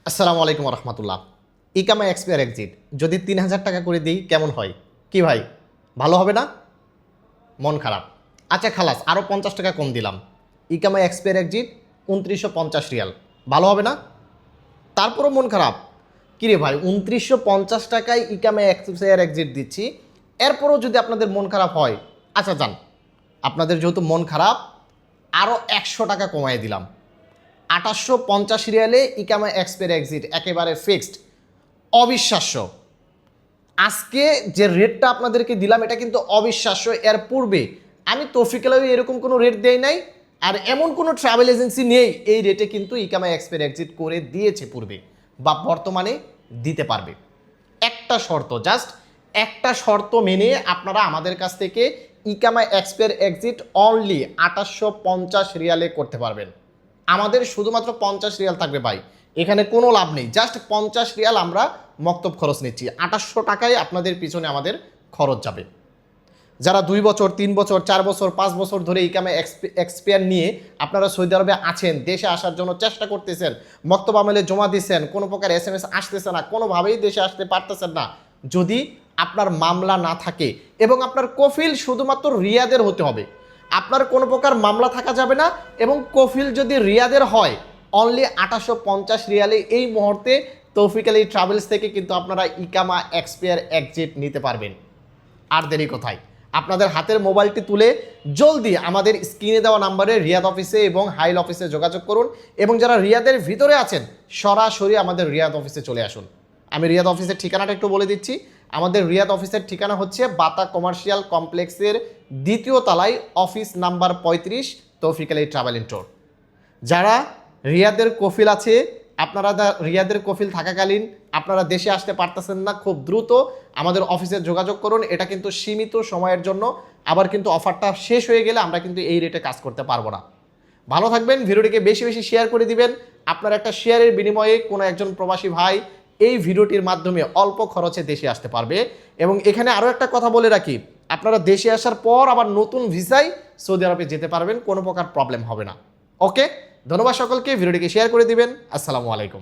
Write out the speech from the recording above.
আসসালামু আলাইকুম রহমতুল্লাহ। ইকামা expire exit যদি ৩,০০০ টাকা করে দিই কেমন হয়? কি ভাই, ভালো হবে না? মন খারাপ। আচ্ছা খালাস, আরও 50 টাকা কম দিলাম। ইকামা এক্সপায়ার এক্সিট ২৯৫০ রিয়াল, ভালো হবে না? তারপরও মন খারাপ। কিরে ভাই, ২৯৫০ টাকায় ইকামা এক্সপায়ার এক্সিট দিচ্ছি, এরপরও যদি আপনাদের মন খারাপ হয়, আচ্ছা যান, আপনাদের যেহেতু মন খারাপ আরও ১০০ টাকা কমাই দিলাম। ২৮৫০ রিয়ালে ইকামা এক্সপায়ার এক্সিট একেবারে ফিক্সড। অবিশ্বাস্য। আজকে যে রেটটা আপনাদেরকে দিলাম এটা কিন্তু অবিশ্বাস্য। এর পূর্বে আমি তৌফিকুলেও এরকম কোনো রেট দেই নাই, আর এমন কোনো ট্রাভেল এজেন্সি নেই এই রেটে কিন্তু ইকামা এক্সপায়ার এক্সিট করে দিয়েছে পূর্বে বা বর্তমানে দিতে পারবে। একটা শর্ত, জাস্ট একটা শর্ত মেনে আপনারা আমাদের কাছ থেকে ইকামা এক্সপায়ার এক্সিট অনলি ২৮৫০ রিয়ালে করতে পারবেন। আমাদের শুধুমাত্র 50 রিয়াল থাকবে ভাই, এখানে কোনো লাভ নেই। জাস্ট 50 রিয়াল আমরা মক্তব খরচ নিচ্ছি, ২৮০০ টাকায় আপনাদের পিছনে আমাদের খরচ যাবে। যারা 2 বছর 3 বছর 4 বছর 5 বছর ধরে ইকামা এক্সপায়ার নিয়ে আপনারা সৌদি আরবে আছেন, দেশে আসার জন্য চেষ্টা করতেছেন, মক্তব আমলে জমা দিচ্ছেন, কোনো প্রকার SMS আসতেছে না, কোনোভাবেই দেশে আসতে পারতেছেন না, যদি আপনার মামলা না থাকে এবং আপনার কফিল শুধুমাত্র রিয়াদের হতে হবে, আপনার কোনো প্রকার মামলা থাকা যাবে না, এবং কফিল যদি রিয়াদের হয় অনলি ২৮৫০ রিয়ালে এই মুহূর্তে তৌফিক আলী ট্রাভেলস থেকে কিন্তু আপনারা ইকামা এক্সপায়ার এক্সিট নিতে পারবেন। আর দেরি কোথায়, আপনাদের হাতের মোবাইলটি তুলে জলদি আমাদের স্ক্রিনে দেওয়া নাম্বারে রিয়াদ অফিসে এবং হাইল অফিসে যোগাযোগ করুন, এবং যারা রিয়াদের ভিতরে আছেন সরাসরি আমাদের রিয়াদ অফিসে চলে আসুন। আমি রিয়াদ অফিসের ঠিকানাটা একটু বলে দিচ্ছি। আমাদের রিয়াদ অফিসের ঠিকানা হচ্ছে বাতা কমার্শিয়াল কমপ্লেক্সের ২য় তলায়, অফিস নাম্বার ৩৫, তৌফিক আলী ট্রাভেল এন্ড ট্যুর। যারা রিয়াদের কফিল আছে, আপনারা রিয়াদের কফিল থাকাকালীন আপনারা দেশে আসতে পারতেছেন না, খুব দ্রুত আমাদের অফিসে যোগাযোগ করুন। এটা কিন্তু সীমিত সময়ের জন্য, আবার কিন্তু অফারটা শেষ হয়ে গেলে আমরা কিন্তু এই রেটে কাজ করতে পারবো না। ভালো থাকবেন, ভিডিওটিকে বেশি বেশি শেয়ার করে দিবেন। আপনার একটা শেয়ারের বিনিময়ে কোনো একজন প্রবাসী ভাই এই ভিডিওটির মাধ্যমে অল্প খরচে দেশে আসতে পারবে। এবং এখানে আরও একটা কথা বলে রাখি, আপনারা দেশে আসার পর আবার নতুন ভিসায় সৌদি আরবে যেতে পারবেন, কোনো প্রকার প্রবলেম হবে না। ওকে, ধন্যবাদ সকলকে, ভিডিওটিকে শেয়ার করে দিবেন। আসসালামু আলাইকুম।